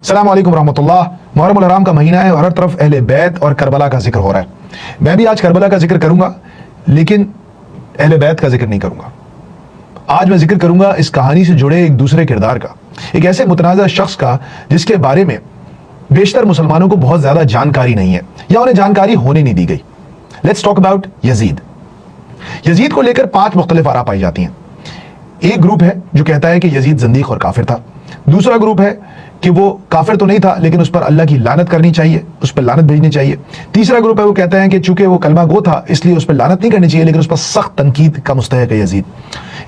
अस्सलाम वालेकुम रहमतुल्लाह। मुहर्रम उल हराम का महीना है और हर तरफ अहले बैत और करबला का जिक्र हो रहा है। मैं भी आज करबला का जिक्र करूंगा, लेकिन अहले बैत का जिक्र नहीं करूंगा। आज मैं जिक्र करूंगा इस कहानी से जुड़े एक दूसरे किरदार का, एक ऐसे मुतनाज़ा शख्स का जिसके बारे में बेशतर मुसलमानों को बहुत ज्यादा जानकारी नहीं है या उन्हें जानकारी होने नहीं दी गई। Let's talk about Yazid. Yazid को लेकर 5 मुख्तलिफ आरा पाई जाती हैं। एक ग्रुप है जो कहता है कि यजीद ज़ंदीक और काफिर था। दूसरा ग्रुप है कि वो काफिर तो नहीं था, लेकिन उस पर अल्लाह की लानत करनी चाहिए, उस पर लानत भेजनी चाहिए। तीसरा ग्रुप है वो कहते हैं कि चूंकि वो कलमा गो था इसलिए उस पर लानत नहीं करनी चाहिए, लेकिन उस पर सख्त तनकीद का मुस्तहिक है यजीद।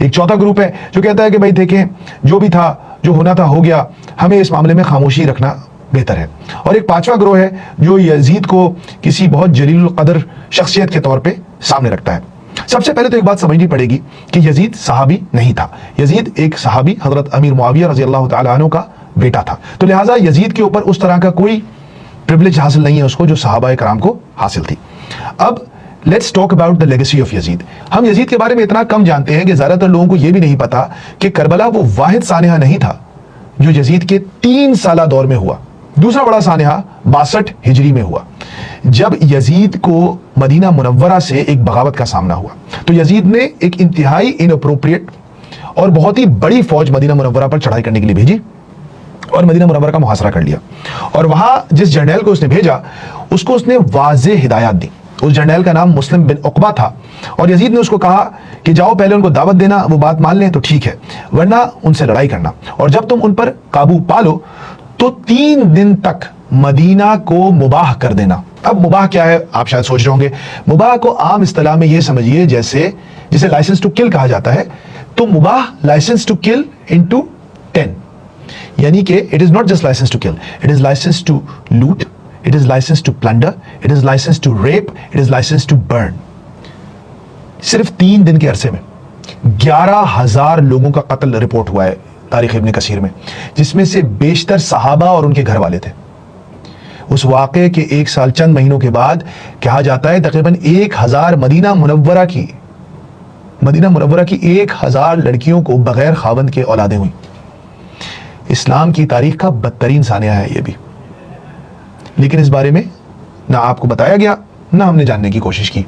एक चौथा ग्रुप है जो कहता है कि भाई देखें, जो भी था, जो होना था हो गया, हमें इस मामले में खामोशी रखना बेहतर है। और एक पांचवा ग्रोह है जो यजीद को किसी बहुत जलील कदर शख्सियत के तौर पर सामने रखता है। सबसे पहले तो एक बात समझनी पड़ेगी कि यजीद सहाबी नहीं था। यजीद एक सहाबी हजरत अमीर मुआविया रजी अल्लाह तआला अन्हु का बेटा था, तो लिहाजा यजीद के ऊपर उस तरह का कोई प्रिविलेज हासिल नहीं है उसको जो सहाबा कराम को हासिल थी। अब let's talk about the legacy of Yazid. हम यजीद के बारे में इतना कम जानते हैं कि ज्यादातर लोगों को यह भी नहीं पता कि करबला वो वाहिद सानिहा नहीं था जो यजीद के 3 साला दौर में हुआ। दूसरा बड़ा सानिहा 62 हिजरी में हुआ, जब यजीद को मदीना मुनव्वरा से एक बगावत का सामना हुआ। तो यजीद ने एक इंतहाई इनअप्रोप्रिएट और बहुत ही बड़ी फौज मदीना मुनव्वरा पर चढ़ाई करने के लिए भेजी और मदीना मुनव्वरा का मुहासरा कर लिया। और वहां जिस जर्नैल को उसने भेजा उसको उसने वाज़ेह हिदायत दी। उस जर्नैल का नाम मुस्लिम बिन उक़बा था और यजीद ने उसको कहा कि जाओ पहले उनको दावत देना, वो बात मान लें तो ठीक है, वरना उनसे लड़ाई करना, और जब तुम उन पर काबू पालो तो 3 दिन तक मदीना को मुबाह कर देना। अब मुबाह क्या है आप शायद सोच रहे होंगे। मुबाह को आम इस्तिलाह में ये समझिए जिसे लाइसेंस टू किल कहा जाता है। तो मुबाह लाइसेंस टू किल इनटू 10, यानी कि it is not just license to kill, it is license to loot, it is license to plunder, it is license to rape, it is license to burn. सिर्फ 3 दिन के अरसे में 11,000 लोगों का कत्ल रिपोर्ट हुआ है तारीख इब्न कसीर में, जिसमें से बेशतर सहाबा और उनके घर वाले थे। उस वाक़े के 1 साल चंद महीनों के बाद कहा जाता है तकरीबन 1000 मदीना मुनव्वरा की 1000 लड़कियों को बगैर खावंद के औलादें हुई। इस्लाम की तारीख का बदतरीन सानिया है ये भी, लेकिन इस बारे में ना आपको बताया गया ना हमने जानने की कोशिश की।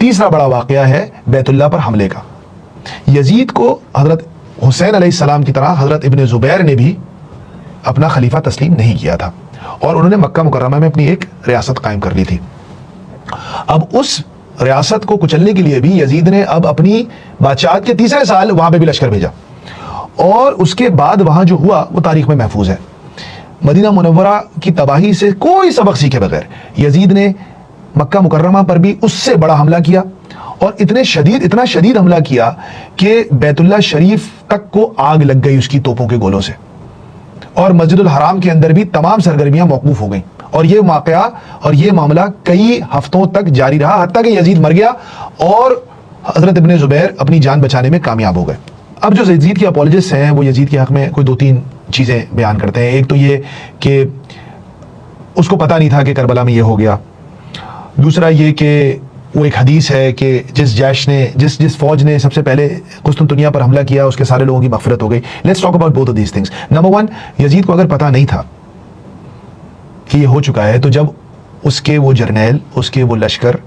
तीसरा बड़ा वाक़या है बैतुल्लाह पर हमले का। यजीद को हजरत हुसैन अलैहिस्सलाम की तरह हजरत इब्न जुबैर ने भी अपना खलीफा तस्लीम नहीं किया था और उन्होंने मक्का मुकर्रमा में अपनी एक रियासत कायम कर ली थी। अब उस रियासत को कुचलने के लिए भी यजीद ने अब अपनी बादशाहत के 3रे साल वहां पे भी लश्कर भेजा और उसके बाद वहां जो हुआ वो तारीख में महफूज है। मदीना मुनव्वरा की तबाही से कोई सबक सीखे बगैर यजीद ने मक्का मुकर्रमा पर भी उससे बड़ा हमला किया और इतना शदीद हमला किया कि बैतुल्ला शरीफ तक को आग लग गई उसकी तोपों के गोलों से, और मस्जिदुल हराम के अंदर भी तमाम सरगर्मियां मौकूफ हो गई। और ये वाक़या और ये मामला कई हफ्तों तक जारी रहा, हत्ता कि यजीद मर गया और हजरत इब्न जुबैर अपनी जान बचाने में कामयाब हो गए। अब जो यजीद के अपॉलोजिस्ट हैं वो यजीद के हक में कोई 2-3 चीज़ें बयान करते हैं। एक तो ये कि उसको पता नहीं था कि करबला में ये हो गया। दूसरा ये कि वो एक हदीस है कि जिस फौज ने सबसे पहले कुस्तुनतुनिया पर हमला किया उसके सारे लोगों की मगफिरत हो गई। Let's talk about both of these things. Number 1, Yazid को अगर पता नहीं था कि ये हो चुका है, तो जब उसके वो जर्नैल, उसके वो लश्कर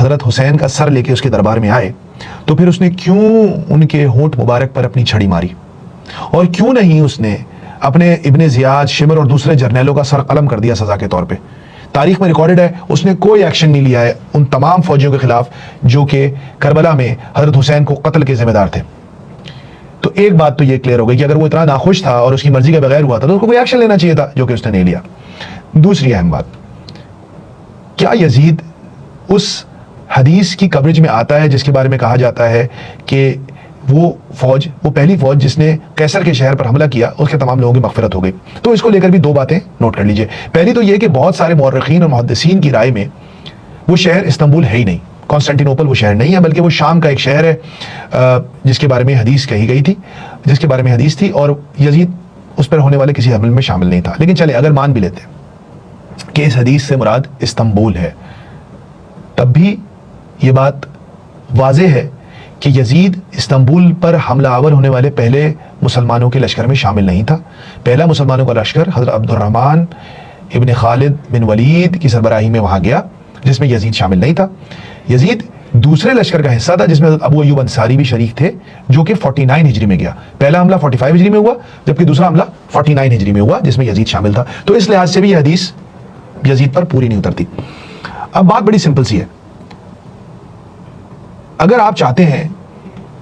हजरत हुसैन का सर लेके उसके दरबार में आए, तो फिर उसने क्यों उनके होंठ मुबारक पर अपनी छड़ी मारी, और क्यों नहीं उसने अपने इब्ने जियाद, शिमर और दूसरे जर्नैलों का सर कलम कर दिया सजा के तौर पे। तारीख में रिकॉर्डेड है उसने कोई एक्शन नहीं लिया है उन तमाम फौजियों के खिलाफ जो कि करबला में हजरत हुसैन को कत्ल के जिम्मेदार थे। तो एक बात तो ये क्लियर हो गई कि अगर वो इतना नाखुश था और उसकी मर्जी के बगैर हुआ था तो उसको कोई एक्शन लेना चाहिए था, जो कि उसने नहीं लिया। दूसरी अहम बात, क्या यजीद उस हदीस की कवरेज में आता है जिसके बारे में कहा जाता है कि वो पहली फौज जिसने कैसर के शहर पर हमला किया उसके तमाम लोगों की मगफिरत हो गई। तो इसको लेकर भी 2 बातें नोट कर लीजिए। पहली तो ये कि बहुत सारे मौर्रिखीन और मुहद्दिसीन की राय में वो शहर इस्तांबुल है ही नहीं, कॉन्स्टेंटिनोपल वो शहर नहीं है, बल्कि वो शाम का एक शहर है जिसके बारे में हदीस कही गई थी, जिसके बारे में हदीस थी, और यजीद उस पर होने वाले किसी हमले में शामिल नहीं था। लेकिन चले अगर मान भी लेते कि इस हदीस से मुराद इस्तांबुल है, तब भी ये बात वाज़ेह है कि यजीद इस्तांबुल पर हमला आवर होने वाले पहले مسلمانوں کے لشکر میں شامل نہیں تھا. پہلا مسلمانوں کا لشکر حضرت عبد الرحمن ابن خالد بن ولید کی سربراہی میں وہاں گیا جس میں یزید شامل نہیں تھا. یزید دوسرے لشکر کا حصہ تھا جس میں حضرت ابو ایوب انصاری بھی شریک تھے جو کہ 49 ہجری میں گیا. پہلا حملہ 45 ہجری میں ہوا جبکہ دوسرا حملہ 49 ہجری میں ہوا جس میں یزید شامل تھا. تو اس لحاظ سے بھی یہ حدیث یزید پر پوری نہیں اترتی. اب بات بڑی سمپل سی ہے. اگر آپ چاہتے ہیں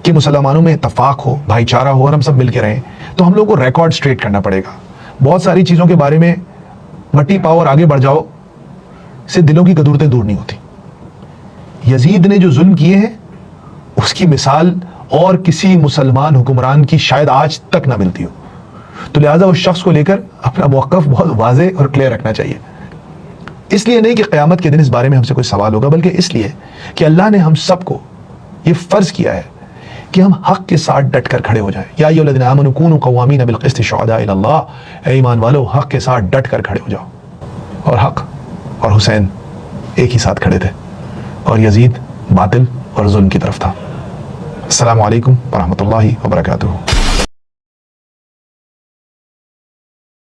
کہ مسلمانوں میں اتفاق ہو, بھائی چارہ ہو اور ہم سب مل کے رہیں تو ہم لوگوں کو ریکارڈ سٹریٹ کرنا پڑے گا. بہت ساری چیزوں کے بارے میں مٹی پاؤ اور آگے بڑھ جاؤ سے دلوں کی قدورتیں دور نہیں ہوتی. یزید نے جو ظلم کیے ہیں اس کی مثال اور کسی مسلمان حکمران کی شاید آج تک نہ ملتی ہو. تو لہٰذا اس شخص کو لے کر اپنا موقف بہت واضح اور کلیئر رکھنا چاہیے. اس لیے نہیں کہ قیامت کے دن اس بارے میں ہم سے کوئی سوال ہوگا, بلکہ اس لیے کہ اللہ نے ہم سب کو یہ فرض کیا ہے کہ ہم حق کے ساتھ ڈٹ کر کھڑے ہو جائیں. یا ایھا الذین آمنوا کونوا قوامین بالقسط شہداء الی اللہ, اے ایمان والو حق کے ساتھ ڈٹ کر کھڑے ہو جاؤ. اور حق اور حسین ایک ہی ساتھ کھڑے تھے اور یزید باطل اور ظلم کی طرف تھا. السلام علیکم ورحمۃ اللہ وبرکاتہ.